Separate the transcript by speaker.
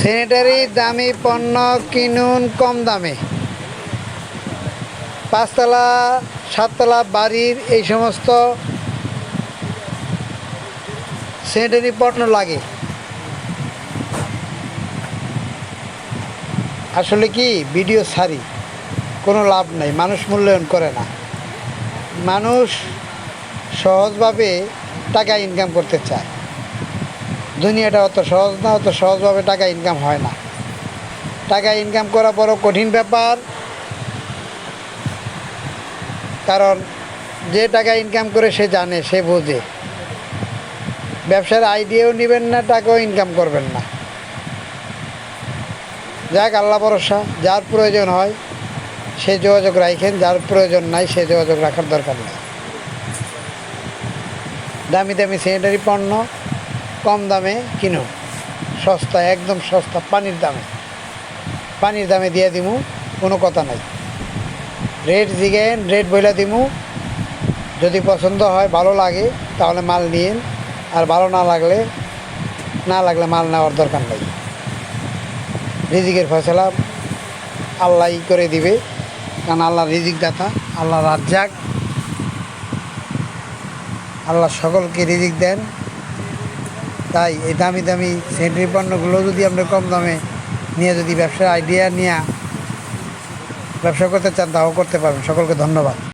Speaker 1: Sanitary দামি পণ্য কিনুন কম দামে। পাঁচতলা সাততলা বাড়ির এই সমস্ত স্যানিটারি পণ্য লাগে। আসলে কি ভিডিও ছাড়ি, কোনো লাভ নাই, মানুষ মূল্যায়ন করে না। মানুষ সহজভাবে টাকা ইনকাম করতে চায়। দুনিয়াটা অত সহজ না, অত সহজভাবে টাকা ইনকাম হয় না। টাকা ইনকাম করা বড় কঠিন ব্যাপার। কারণ যে টাকা ইনকাম করে সে জানে, সে বোঝে। ব্যবসার আইডিয়াও নেবেন না, টাকাও ইনকাম করবেন না। যাক, আল্লাহ ভরসা। যার প্রয়োজন হয় সে যোগাযোগ রাখেন, যার প্রয়োজন নাই সে যোগাযোগ রাখার দরকার নেই। দামি দামি স্যানিটারি পণ্য কম দামে কিনুন, সস্তা, একদম সস্তা, পানির দামে দিয়ে দিমু, কোনো কথা নাই। রেট জিগেন, রেট বইলা দিমু। যদি পছন্দ হয়, ভালো লাগে, তাহলে মাল নিন। আর ভালো না লাগলে মাল নেওয়ার দরকার নেই। রিজিকের ফয়সালা আল্লাহ করে দিবে, কারণ আল্লাহ রিজিক দাতা, আল্লাহ রাজ্জাক। আল্লাহ সকলকে রিজিক দেন। তাই এই দামি দামি স্যানিটারি পণ্যগুলো যদি আপনি কম দামে নিয়ে যদি ব্যবসার আইডিয়া নিয়ে ব্যবসা করতে চান, তাও করতে পারবেন। সকলকে ধন্যবাদ।